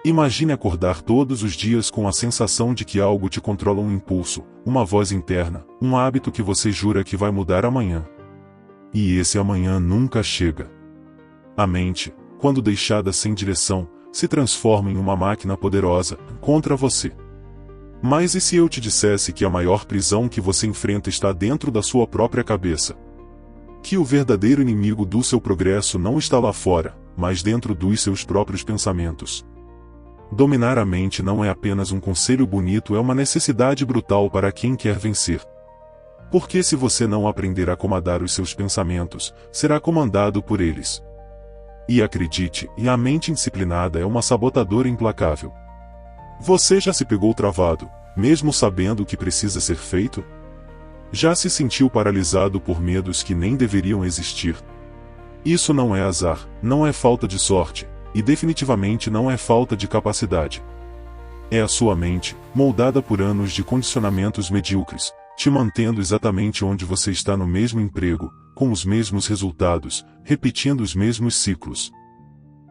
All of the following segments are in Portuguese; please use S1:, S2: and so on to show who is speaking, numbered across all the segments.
S1: Imagine acordar todos os dias com a sensação de que algo te controla, um impulso, uma voz interna, um hábito que você jura que vai mudar amanhã. E esse amanhã nunca chega. A mente, quando deixada sem direção, se transforma em uma máquina poderosa contra você. Mas e se eu te dissesse que a maior prisão que você enfrenta está dentro da sua própria cabeça? Que o verdadeiro inimigo do seu progresso não está lá fora, mas dentro dos seus próprios pensamentos? Dominar a mente não é apenas um conselho bonito, é uma necessidade brutal para quem quer vencer. Porque se você não aprender a comandar os seus pensamentos, será comandado por eles. E acredite, a mente indisciplinada é uma sabotadora implacável. Você já se pegou travado, mesmo sabendo o que precisa ser feito? Já se sentiu paralisado por medos que nem deveriam existir? Isso não é azar, não é falta de sorte, e definitivamente não é falta de capacidade. É a sua mente, moldada por anos de condicionamentos medíocres, te mantendo exatamente onde você está, no mesmo emprego, com os mesmos resultados, repetindo os mesmos ciclos.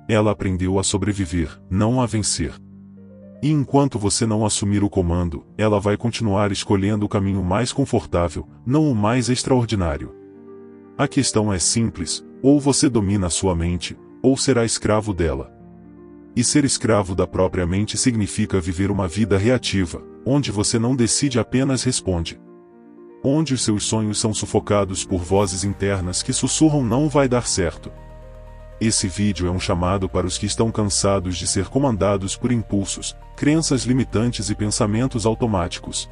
S1: Ela aprendeu a sobreviver, não a vencer. E enquanto você não assumir o comando, ela vai continuar escolhendo o caminho mais confortável, não o mais extraordinário. A questão é simples: ou você domina a sua mente, ou será escravo dela. E ser escravo da própria mente significa viver uma vida reativa, onde você não decide, apenas responde. Onde os seus sonhos são sufocados por vozes internas que sussurram: não vai dar certo. Esse vídeo é um chamado para os que estão cansados de ser comandados por impulsos, crenças limitantes e pensamentos automáticos.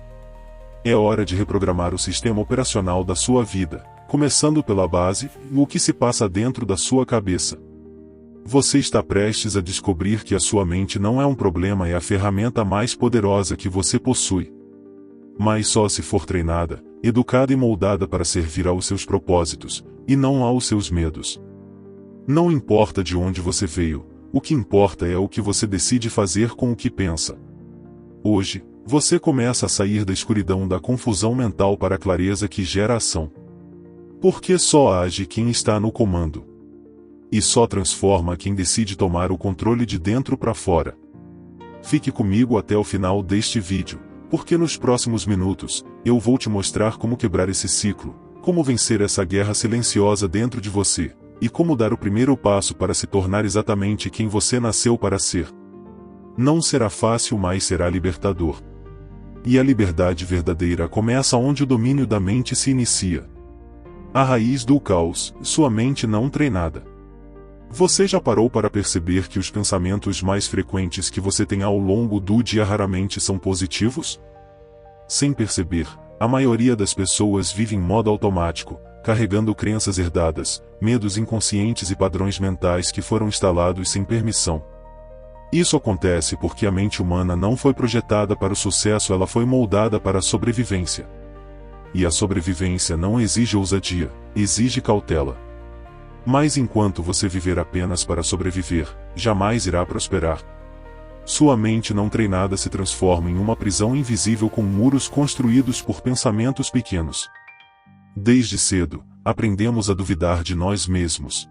S1: É hora de reprogramar o sistema operacional da sua vida, começando pela base, o que se passa dentro da sua cabeça. Você está prestes a descobrir que a sua mente não é um problema, é a ferramenta mais poderosa que você possui. Mas só se for treinada, educada e moldada para servir aos seus propósitos, e não aos seus medos. Não importa de onde você veio, o que importa é o que você decide fazer com o que pensa. Hoje, você começa a sair da escuridão da confusão mental para a clareza que gera ação. Porque só age quem está no comando. E só transforma quem decide tomar o controle de dentro para fora. Fique comigo até o final deste vídeo, porque nos próximos minutos, eu vou te mostrar como quebrar esse ciclo, como vencer essa guerra silenciosa dentro de você, e como dar o primeiro passo para se tornar exatamente quem você nasceu para ser. Não será fácil, mas será libertador. E a liberdade verdadeira começa onde o domínio da mente se inicia. A raiz do caos, sua mente não treinada. Você já parou para perceber que os pensamentos mais frequentes que você tem ao longo do dia raramente são positivos? Sem perceber, a maioria das pessoas vive em modo automático, carregando crenças herdadas, medos inconscientes e padrões mentais que foram instalados sem permissão. Isso acontece porque a mente humana não foi projetada para o sucesso, ela foi moldada para a sobrevivência. E a sobrevivência não exige ousadia, exige cautela. Mas enquanto você viver apenas para sobreviver, jamais irá prosperar. Sua mente não treinada se transforma em uma prisão invisível com muros construídos por pensamentos pequenos. Desde cedo, aprendemos a duvidar de nós mesmos.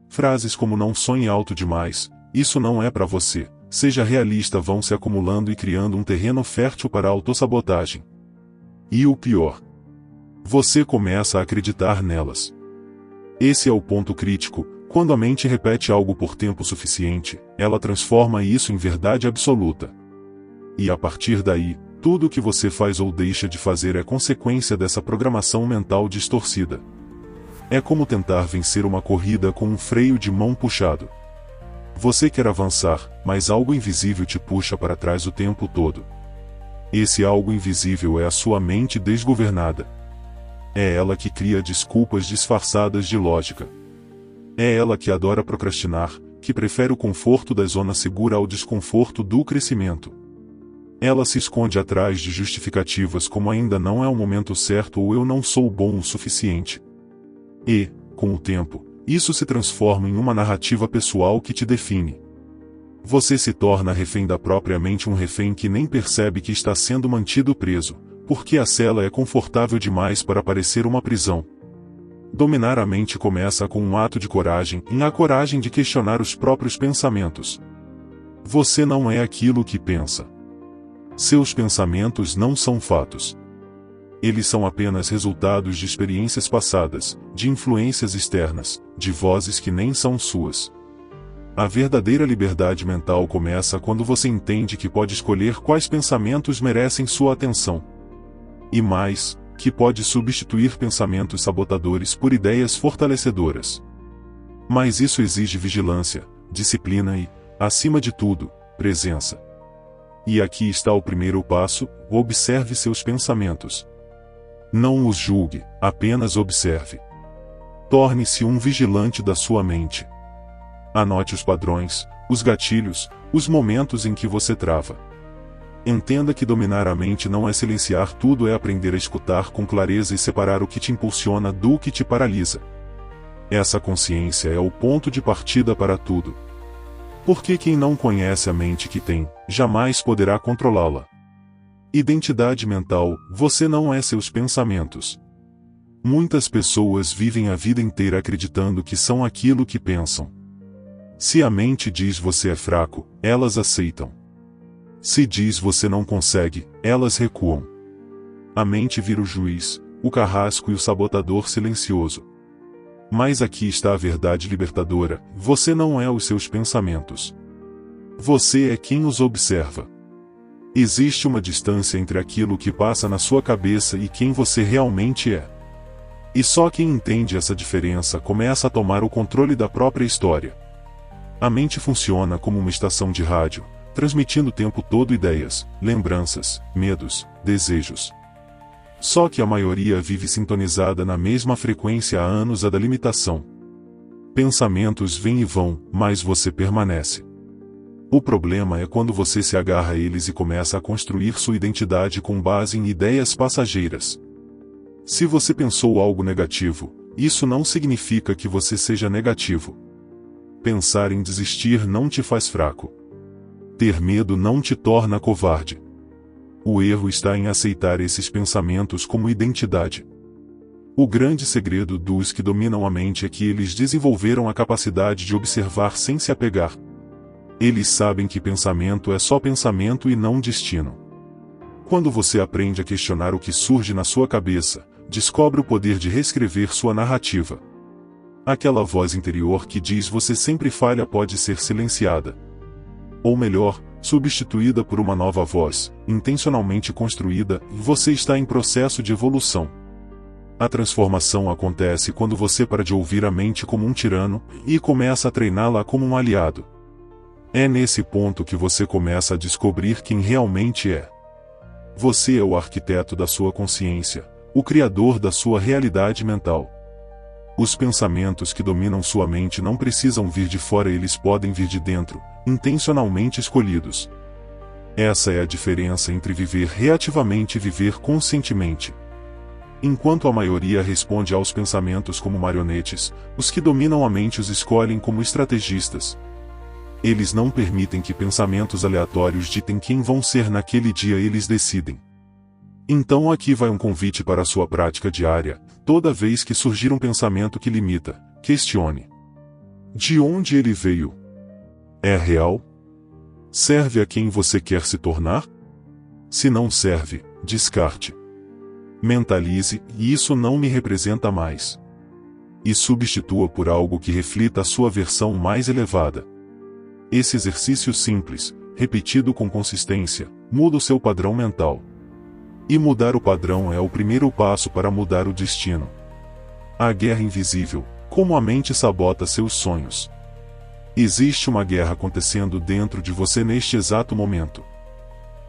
S1: Frases como "não sonhe alto demais", "isso não é para você", "seja realista" vão se acumulando e criando um terreno fértil para a autossabotagem. E o pior: você começa a acreditar nelas. Esse é o ponto crítico: quando a mente repete algo por tempo suficiente, ela transforma isso em verdade absoluta. E a partir daí, tudo o que você faz ou deixa de fazer é consequência dessa programação mental distorcida. É como tentar vencer uma corrida com um freio de mão puxado. Você quer avançar, mas algo invisível te puxa para trás o tempo todo. Esse algo invisível é a sua mente desgovernada. É ela que cria desculpas disfarçadas de lógica. É ela que adora procrastinar, que prefere o conforto da zona segura ao desconforto do crescimento. Ela se esconde atrás de justificativas como "ainda não é o momento certo" ou "eu não sou bom o suficiente". E, com o tempo, isso se transforma em uma narrativa pessoal que te define. Você se torna refém da própria mente, um refém que nem percebe que está sendo mantido preso, porque a cela é confortável demais para parecer uma prisão. Dominar a mente começa com um ato de coragem, a coragem de questionar os próprios pensamentos. Você não é aquilo que pensa. Seus pensamentos não são fatos. Eles são apenas resultados de experiências passadas, de influências externas, de vozes que nem são suas. A verdadeira liberdade mental começa quando você entende que pode escolher quais pensamentos merecem sua atenção. E mais, que pode substituir pensamentos sabotadores por ideias fortalecedoras. Mas isso exige vigilância, disciplina e, acima de tudo, presença. E aqui está o primeiro passo: observe seus pensamentos. Não os julgue, apenas observe. Torne-se um vigilante da sua mente. Anote os padrões, os gatilhos, os momentos em que você trava. Entenda que dominar a mente não é silenciar tudo, é aprender a escutar com clareza e separar o que te impulsiona do que te paralisa. Essa consciência é o ponto de partida para tudo. Porque quem não conhece a mente que tem, jamais poderá controlá-la. Identidade mental: você não é seus pensamentos. Muitas pessoas vivem a vida inteira acreditando que são aquilo que pensam. Se a mente diz você é fraco, elas aceitam. Se diz você não consegue, elas recuam. A mente vira o juiz, o carrasco e o sabotador silencioso. Mas aqui está a verdade libertadora: você não é os seus pensamentos. Você é quem os observa. Existe uma distância entre aquilo que passa na sua cabeça e quem você realmente é. E só quem entende essa diferença começa a tomar o controle da própria história. A mente funciona como uma estação de rádio, transmitindo o tempo todo ideias, lembranças, medos, desejos. Só que a maioria vive sintonizada na mesma frequência há anos da limitação. Pensamentos vêm e vão, mas você permanece. O problema é quando você se agarra a eles e começa a construir sua identidade com base em ideias passageiras. Se você pensou algo negativo, isso não significa que você seja negativo. Pensar em desistir não te faz fraco. Ter medo não te torna covarde. O erro está em aceitar esses pensamentos como identidade. O grande segredo dos que dominam a mente é que eles desenvolveram a capacidade de observar sem se apegar. Eles sabem que pensamento é só pensamento e não destino. Quando você aprende a questionar o que surge na sua cabeça, descobre o poder de reescrever sua narrativa. Aquela voz interior que diz você sempre falha pode ser silenciada. Ou melhor, substituída por uma nova voz, intencionalmente construída, e você está em processo de evolução. A transformação acontece quando você para de ouvir a mente como um tirano, e começa a treiná-la como um aliado. É nesse ponto que você começa a descobrir quem realmente é. Você é o arquiteto da sua consciência, o criador da sua realidade mental. Os pensamentos que dominam sua mente não precisam vir de fora, eles podem vir de dentro, intencionalmente escolhidos. Essa é a diferença entre viver reativamente e viver conscientemente. Enquanto a maioria responde aos pensamentos como marionetes, os que dominam a mente os escolhem como estrategistas. Eles não permitem que pensamentos aleatórios ditem quem vão ser naquele dia, eles decidem. Então aqui vai um convite para a sua prática diária: toda vez que surgir um pensamento que limita, questione. De onde ele veio? É real? Serve a quem você quer se tornar? Se não serve, descarte. Mentalize: isso não me representa mais. E substitua por algo que reflita a sua versão mais elevada. Esse exercício simples, repetido com consistência, muda o seu padrão mental. E mudar o padrão é o primeiro passo para mudar o destino. A guerra invisível: como a mente sabota seus sonhos. Existe uma guerra acontecendo dentro de você neste exato momento.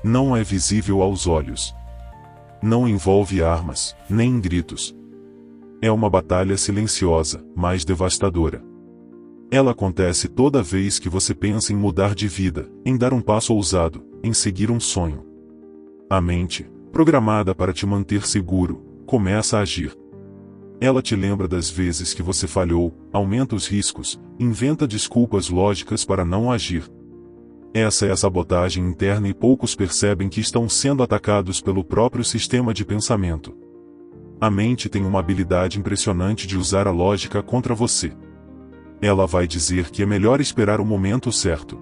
S1: Não é visível aos olhos. Não envolve armas, nem gritos. É uma batalha silenciosa, mas devastadora. Ela acontece toda vez que você pensa em mudar de vida, em dar um passo ousado, em seguir um sonho. A mente, programada para te manter seguro, começa a agir. Ela te lembra das vezes que você falhou, aumenta os riscos, inventa desculpas lógicas para não agir. Essa é a sabotagem interna e poucos percebem que estão sendo atacados pelo próprio sistema de pensamento. A mente tem uma habilidade impressionante de usar a lógica contra você. Ela vai dizer que é melhor esperar o momento certo.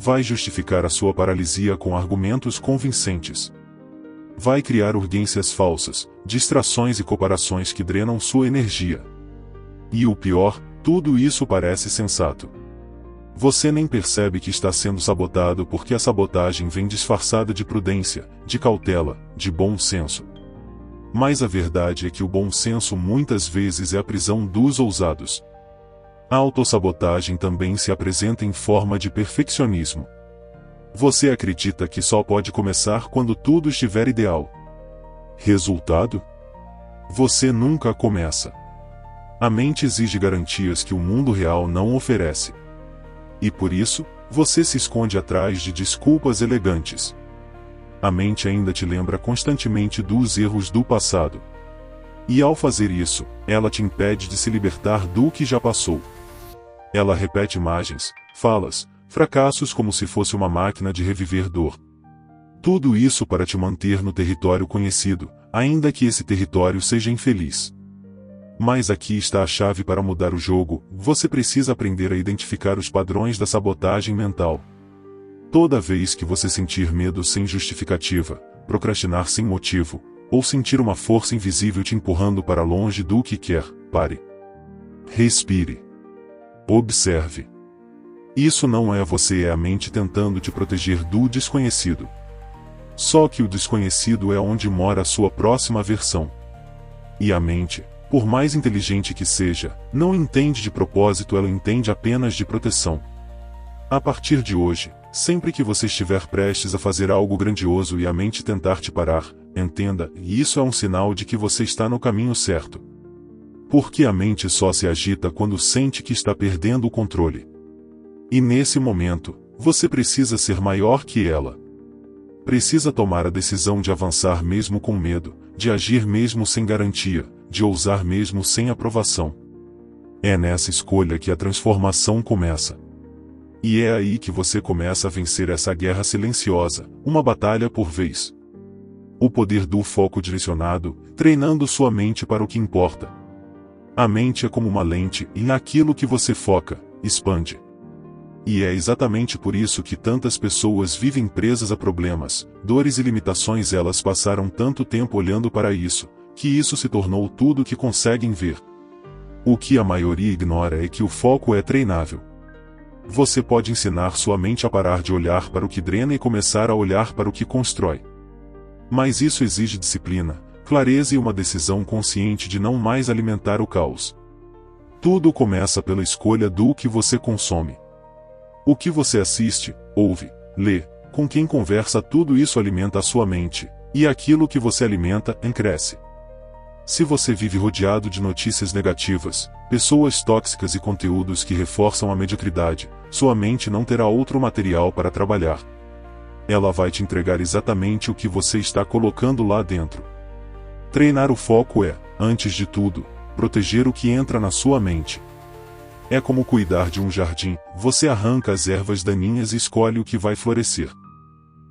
S1: vai justificar a sua paralisia com argumentos convincentes. Vai criar urgências falsas, distrações e comparações que drenam sua energia. E o pior, tudo isso parece sensato. Você nem percebe que está sendo sabotado porque a sabotagem vem disfarçada de prudência, de cautela, de bom senso. Mas a verdade é que o bom senso muitas vezes é a prisão dos ousados. A autossabotagem também se apresenta em forma de perfeccionismo. Você acredita que só pode começar quando tudo estiver ideal. Resultado? Você nunca começa. A mente exige garantias que o mundo real não oferece. E por isso, você se esconde atrás de desculpas elegantes. A mente ainda te lembra constantemente dos erros do passado. E ao fazer isso, ela te impede de se libertar do que já passou. Ela repete imagens, falas, fracassos como se fosse uma máquina de reviver dor. Tudo isso para te manter no território conhecido, ainda que esse território seja infeliz. Mas aqui está a chave para mudar o jogo: você precisa aprender a identificar os padrões da sabotagem mental. Toda vez que você sentir medo sem justificativa, procrastinar sem motivo, ou sentir uma força invisível te empurrando para longe do que quer, pare. Respire. Observe. Isso não é você, é a mente tentando te proteger do desconhecido. Só que o desconhecido é onde mora a sua próxima versão. E a mente, por mais inteligente que seja, não entende de propósito, ela entende apenas de proteção. A partir de hoje, sempre que você estiver prestes a fazer algo grandioso e a mente tentar te parar, entenda, e isso é um sinal de que você está no caminho certo. Porque a mente só se agita quando sente que está perdendo o controle. E nesse momento, você precisa ser maior que ela. Precisa tomar a decisão de avançar mesmo com medo, de agir mesmo sem garantia, de ousar mesmo sem aprovação. É nessa escolha que a transformação começa. E é aí que você começa a vencer essa guerra silenciosa, uma batalha por vez. O poder do foco direcionado, treinando sua mente para o que importa. A mente é como uma lente, e naquilo que você foca, expande. E é exatamente por isso que tantas pessoas vivem presas a problemas, dores e limitações. Elas passaram tanto tempo olhando para isso, que isso se tornou tudo o que conseguem ver. O que a maioria ignora é que o foco é treinável. Você pode ensinar sua mente a parar de olhar para o que drena e começar a olhar para o que constrói. Mas isso exige disciplina, clareza e uma decisão consciente de não mais alimentar o caos. Tudo começa pela escolha do que você consome. O que você assiste, ouve, lê, com quem conversa, tudo isso alimenta a sua mente, e aquilo que você alimenta, cresce. Se você vive rodeado de notícias negativas, pessoas tóxicas e conteúdos que reforçam a mediocridade, sua mente não terá outro material para trabalhar. Ela vai te entregar exatamente o que você está colocando lá dentro. Treinar o foco é, antes de tudo, proteger o que entra na sua mente. É como cuidar de um jardim: você arranca as ervas daninhas e escolhe o que vai florescer.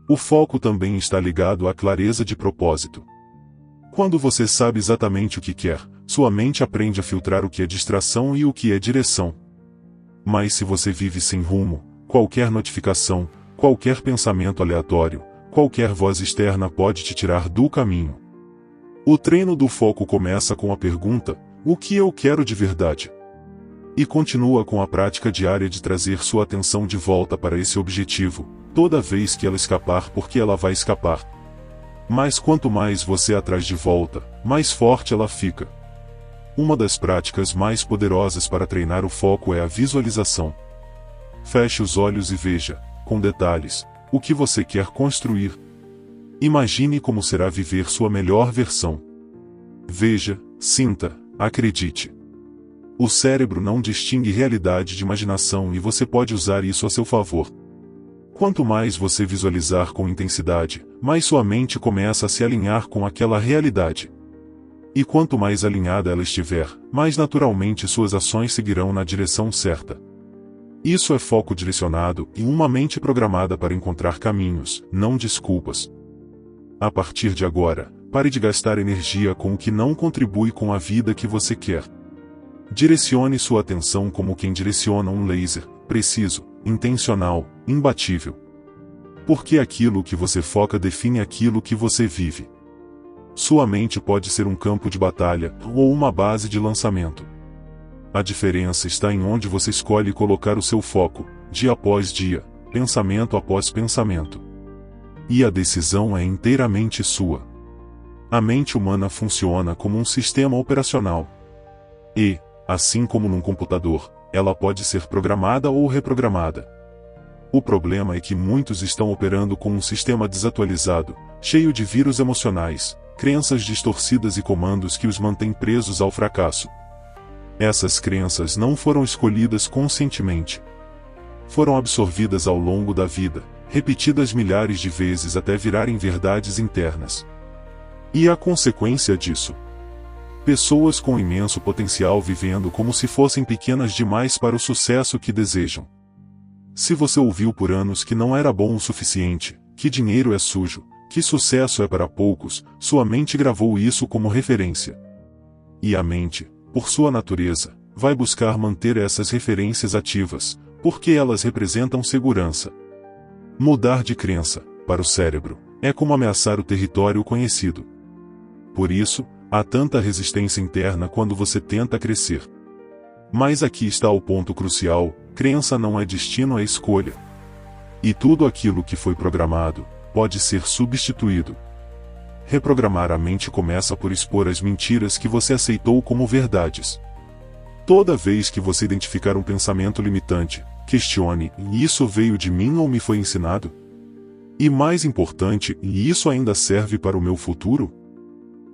S1: O foco também está ligado à clareza de propósito. Quando você sabe exatamente o que quer, sua mente aprende a filtrar o que é distração e o que é direção. Mas se você vive sem rumo, qualquer notificação, qualquer pensamento aleatório, qualquer voz externa pode te tirar do caminho. O treino do foco começa com a pergunta: o que eu quero de verdade? E continua com a prática diária de trazer sua atenção de volta para esse objetivo, toda vez que ela escapar, porque ela vai escapar. Mas quanto mais você a traz de volta, mais forte ela fica. Uma das práticas mais poderosas para treinar o foco é a visualização. Feche os olhos e veja, com detalhes, o que você quer construir. Imagine como será viver sua melhor versão. Veja, sinta, acredite. O cérebro não distingue realidade de imaginação e você pode usar isso a seu favor. Quanto mais você visualizar com intensidade, mais sua mente começa a se alinhar com aquela realidade. E quanto mais alinhada ela estiver, mais naturalmente suas ações seguirão na direção certa. Isso é foco direcionado e uma mente programada para encontrar caminhos, não desculpas. A partir de agora, pare de gastar energia com o que não contribui com a vida que você quer. Direcione sua atenção como quem direciona um laser, preciso, intencional, imbatível. Porque aquilo que você foca define aquilo que você vive. Sua mente pode ser um campo de batalha ou uma base de lançamento. A diferença está em onde você escolhe colocar o seu foco, dia após dia, pensamento após pensamento. E a decisão é inteiramente sua. A mente humana funciona como um sistema operacional. E, assim como num computador, ela pode ser programada ou reprogramada. O problema é que muitos estão operando com um sistema desatualizado, cheio de vírus emocionais, crenças distorcidas e comandos que os mantêm presos ao fracasso. Essas crenças não foram escolhidas conscientemente. Foram absorvidas ao longo da vida, repetidas milhares de vezes até virarem verdades internas. E a consequência disso? Pessoas com imenso potencial vivendo como se fossem pequenas demais para o sucesso que desejam. Se você ouviu por anos que não era bom o suficiente, que dinheiro é sujo, que sucesso é para poucos, sua mente gravou isso como referência. E a mente, por sua natureza, vai buscar manter essas referências ativas, porque elas representam segurança. Mudar de crença, para o cérebro, é como ameaçar o território conhecido. Por isso, há tanta resistência interna quando você tenta crescer. Mas aqui está o ponto crucial: crença não é destino, é escolha. E tudo aquilo que foi programado pode ser substituído. Reprogramar a mente começa por expor as mentiras que você aceitou como verdades. Toda vez que você identificar um pensamento limitante, questione: isso veio de mim ou me foi ensinado? E mais importante, isso ainda serve para o meu futuro?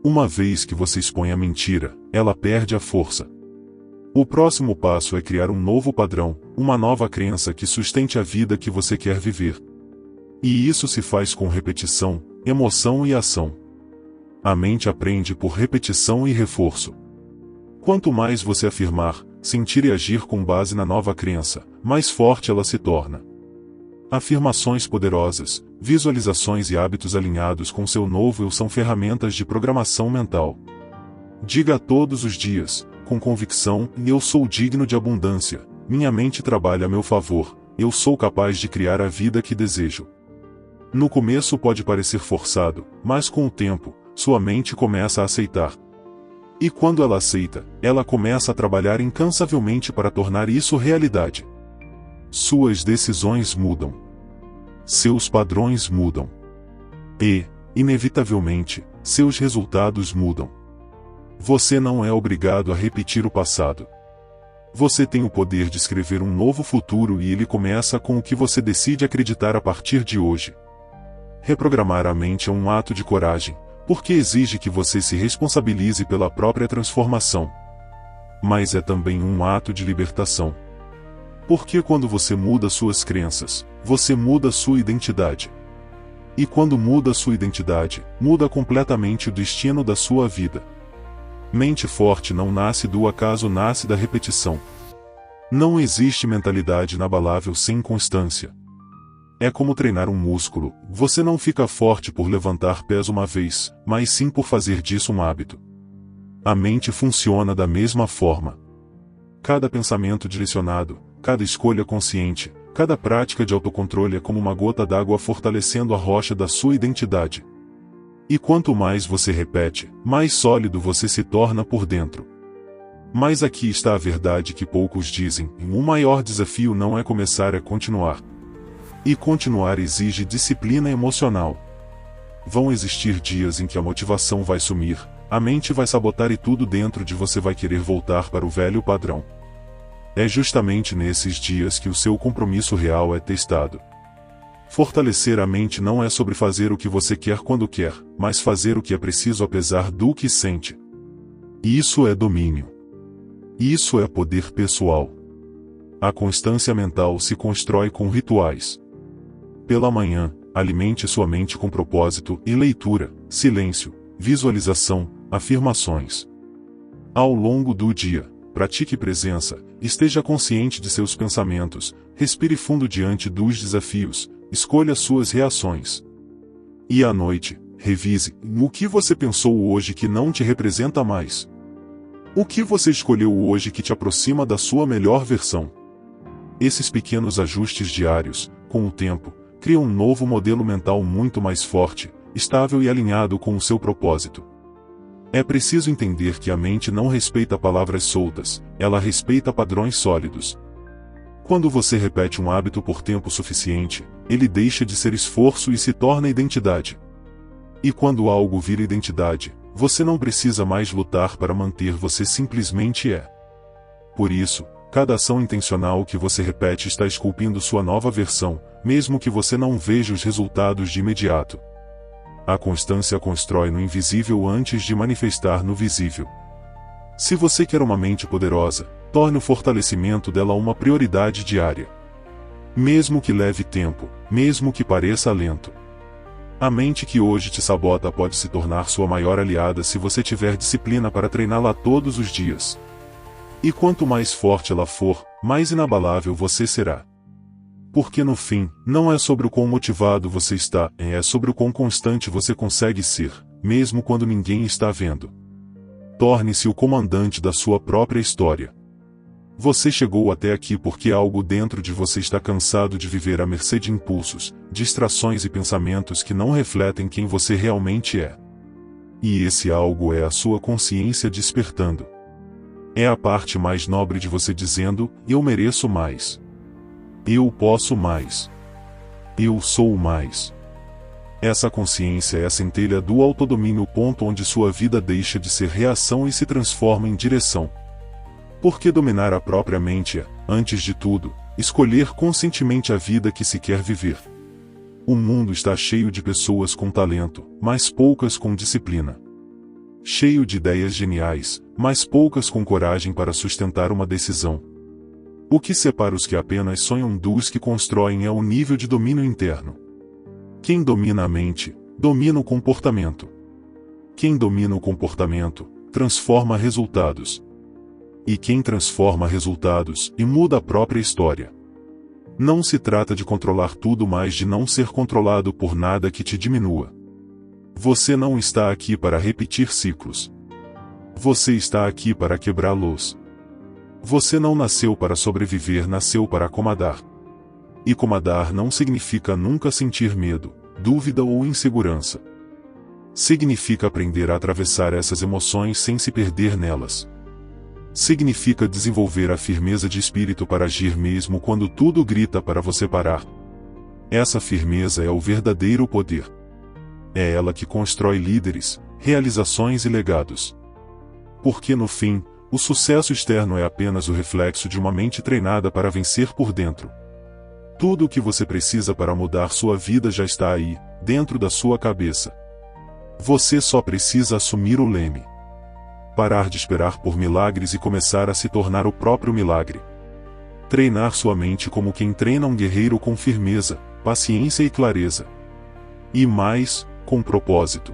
S1: Uma vez que você expõe a mentira, ela perde a força. O próximo passo é criar um novo padrão, uma nova crença que sustente a vida que você quer viver. E isso se faz com repetição, emoção e ação. A mente aprende por repetição e reforço. Quanto mais você afirmar, sentir e agir com base na nova crença, mais forte ela se torna. Afirmações poderosas, visualizações e hábitos alinhados com seu novo eu são ferramentas de programação mental. Diga todos os dias, com convicção: eu sou digno de abundância, minha mente trabalha a meu favor, eu sou capaz de criar a vida que desejo. No começo pode parecer forçado, mas com o tempo, sua mente começa a aceitar. E quando ela aceita, ela começa a trabalhar incansavelmente para tornar isso realidade. Suas decisões mudam. Seus padrões mudam. E, inevitavelmente, seus resultados mudam. Você não é obrigado a repetir o passado. Você tem o poder de escrever um novo futuro e ele começa com o que você decide acreditar a partir de hoje. Reprogramar a mente é um ato de coragem, porque exige que você se responsabilize pela própria transformação. Mas é também um ato de libertação. Porque quando você muda suas crenças, você muda sua identidade. E quando muda sua identidade, muda completamente o destino da sua vida. Mente forte não nasce do acaso, nasce da repetição. Não existe mentalidade inabalável sem constância. É como treinar um músculo: você não fica forte por levantar pés uma vez, mas sim por fazer disso um hábito. A mente funciona da mesma forma. Cada pensamento direcionado, cada escolha consciente, cada prática de autocontrole é como uma gota d'água fortalecendo a rocha da sua identidade. E quanto mais você repete, mais sólido você se torna por dentro. Mas aqui está a verdade que poucos dizem: o maior desafio não é começar, é continuar. E continuar exige disciplina emocional. Vão existir dias em que a motivação vai sumir, a mente vai sabotar e tudo dentro de você vai querer voltar para o velho padrão. É justamente nesses dias que o seu compromisso real é testado. Fortalecer a mente não é sobre fazer o que você quer quando quer, mas fazer o que é preciso apesar do que sente. Isso é domínio. Isso é poder pessoal. A constância mental se constrói com rituais. Pela manhã, alimente sua mente com propósito e leitura, silêncio, visualização, afirmações. Ao longo do dia, pratique presença, esteja consciente de seus pensamentos, respire fundo diante dos desafios, escolha suas reações. E à noite, revise: o que você pensou hoje que não te representa mais? O que você escolheu hoje que te aproxima da sua melhor versão? Esses pequenos ajustes diários, com o tempo, criam um novo modelo mental muito mais forte, estável e alinhado com o seu propósito. É preciso entender que a mente não respeita palavras soltas, ela respeita padrões sólidos. Quando você repete um hábito por tempo suficiente, ele deixa de ser esforço e se torna identidade. E quando algo vira identidade, você não precisa mais lutar para manter, você simplesmente é. Por isso, cada ação intencional que você repete está esculpindo sua nova versão, mesmo que você não veja os resultados de imediato. A constância constrói no invisível antes de manifestar no visível. Se você quer uma mente poderosa, torne o fortalecimento dela uma prioridade diária. Mesmo que leve tempo, mesmo que pareça lento. A mente que hoje te sabota pode se tornar sua maior aliada se você tiver disciplina para treiná-la todos os dias. E quanto mais forte ela for, mais inabalável você será. Porque no fim, não é sobre o quão motivado você está, é sobre o quão constante você consegue ser, mesmo quando ninguém está vendo. Torne-se o comandante da sua própria história. Você chegou até aqui porque algo dentro de você está cansado de viver à mercê de impulsos, distrações e pensamentos que não refletem quem você realmente é. E esse algo é a sua consciência despertando. É a parte mais nobre de você dizendo: eu mereço mais. Eu posso mais. Eu sou mais. Essa consciência é a centelha do autodomínio, o ponto onde sua vida deixa de ser reação e se transforma em direção. Porque dominar a própria mente é, antes de tudo, escolher conscientemente a vida que se quer viver. O mundo está cheio de pessoas com talento, mas poucas com disciplina. Cheio de ideias geniais, mas poucas com coragem para sustentar uma decisão. O que separa os que apenas sonham dos que constroem é o nível de domínio interno. Quem domina a mente, domina o comportamento. Quem domina o comportamento, transforma resultados. E quem transforma resultados, e muda a própria história. Não se trata de controlar tudo, mas de não ser controlado por nada que te diminua. Você não está aqui para repetir ciclos. Você está aqui para quebrá-los. Você não nasceu para sobreviver, nasceu para comandar. E comandar não significa nunca sentir medo, dúvida ou insegurança. Significa aprender a atravessar essas emoções sem se perder nelas. Significa desenvolver a firmeza de espírito para agir mesmo quando tudo grita para você parar. Essa firmeza é o verdadeiro poder. É ela que constrói líderes, realizações e legados. Porque no fim, o sucesso externo é apenas o reflexo de uma mente treinada para vencer por dentro. Tudo o que você precisa para mudar sua vida já está aí, dentro da sua cabeça. Você só precisa assumir o leme. Parar de esperar por milagres e começar a se tornar o próprio milagre. Treinar sua mente como quem treina um guerreiro, com firmeza, paciência e clareza. E mais, com propósito.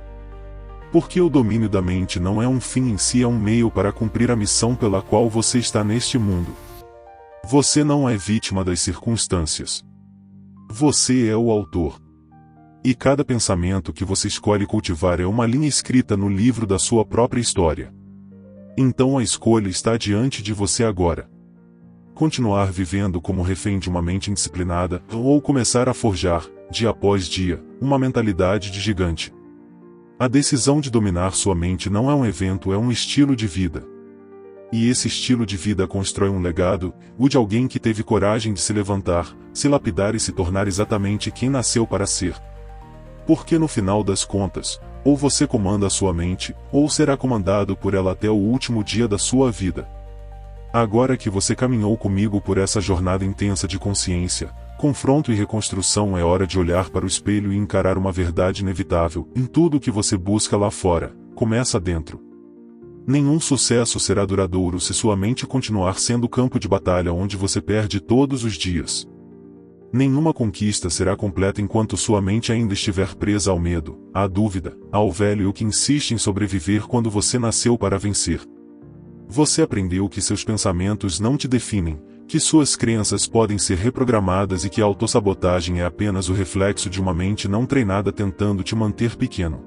S1: Porque o domínio da mente não é um fim em si, é um meio para cumprir a missão pela qual você está neste mundo. Você não é vítima das circunstâncias. Você é o autor. E cada pensamento que você escolhe cultivar é uma linha escrita no livro da sua própria história. Então a escolha está diante de você agora. Continuar vivendo como refém de uma mente indisciplinada, ou começar a forjar, dia após dia, uma mentalidade de gigante. A decisão de dominar sua mente não é um evento, é um estilo de vida. E esse estilo de vida constrói um legado, o de alguém que teve coragem de se levantar, se lapidar e se tornar exatamente quem nasceu para ser. Porque no final das contas, ou você comanda a sua mente, ou será comandado por ela até o último dia da sua vida. Agora que você caminhou comigo por essa jornada intensa de consciência, confronto e reconstrução, é hora de olhar para o espelho e encarar uma verdade inevitável: em tudo que você busca lá fora, começa dentro. Nenhum sucesso será duradouro se sua mente continuar sendo o campo de batalha onde você perde todos os dias. Nenhuma conquista será completa enquanto sua mente ainda estiver presa ao medo, à dúvida, ao velho que insiste em sobreviver quando você nasceu para vencer. Você aprendeu que seus pensamentos não te definem, que suas crenças podem ser reprogramadas e que a autossabotagem é apenas o reflexo de uma mente não treinada tentando te manter pequeno.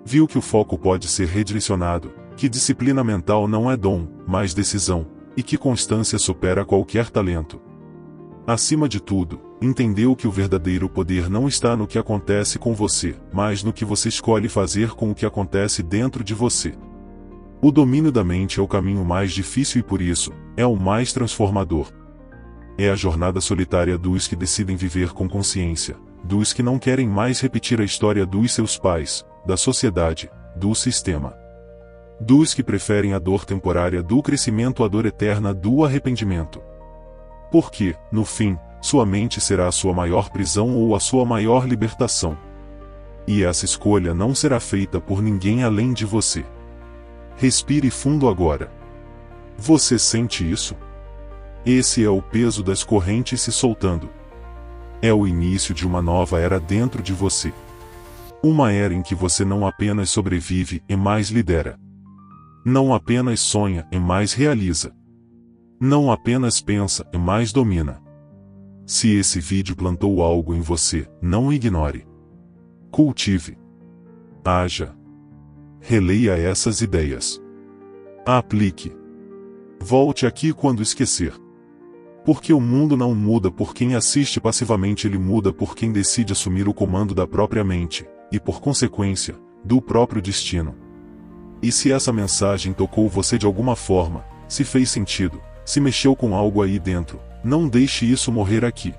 S1: Viu que o foco pode ser redirecionado, que disciplina mental não é dom, mas decisão, e que constância supera qualquer talento. Acima de tudo, entendeu que o verdadeiro poder não está no que acontece com você, mas no que você escolhe fazer com o que acontece dentro de você. O domínio da mente é o caminho mais difícil e por isso, é o mais transformador. É a jornada solitária dos que decidem viver com consciência, dos que não querem mais repetir a história dos seus pais, da sociedade, do sistema. Dos que preferem a dor temporária do crescimento à dor eterna do arrependimento. Porque, no fim, sua mente será a sua maior prisão ou a sua maior libertação. E essa escolha não será feita por ninguém além de você. Respire fundo agora. Você sente isso? Esse é o peso das correntes se soltando. É o início de uma nova era dentro de você. Uma era em que você não apenas sobrevive e mais lidera. Não apenas sonha e mais realiza. Não apenas pensa e mais domina. Se esse vídeo plantou algo em você, não ignore. Cultive. Haja. Releia essas ideias. Aplique. Volte aqui quando esquecer. Porque o mundo não muda por quem assiste passivamente, ele muda por quem decide assumir o comando da própria mente, e por consequência, do próprio destino. E se essa mensagem tocou você de alguma forma, se fez sentido, se mexeu com algo aí dentro, não deixe isso morrer aqui.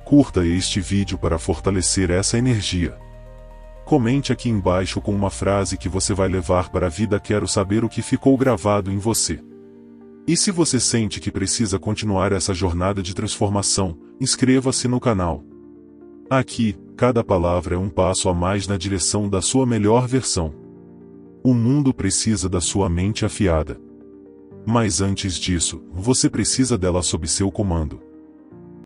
S1: Curta este vídeo para fortalecer essa energia. Comente aqui embaixo com uma frase que você vai levar para a vida. Quero saber o que ficou gravado em você. E se você sente que precisa continuar essa jornada de transformação, inscreva-se no canal. Aqui, cada palavra é um passo a mais na direção da sua melhor versão. O mundo precisa da sua mente afiada. Mas antes disso, você precisa dela sob seu comando.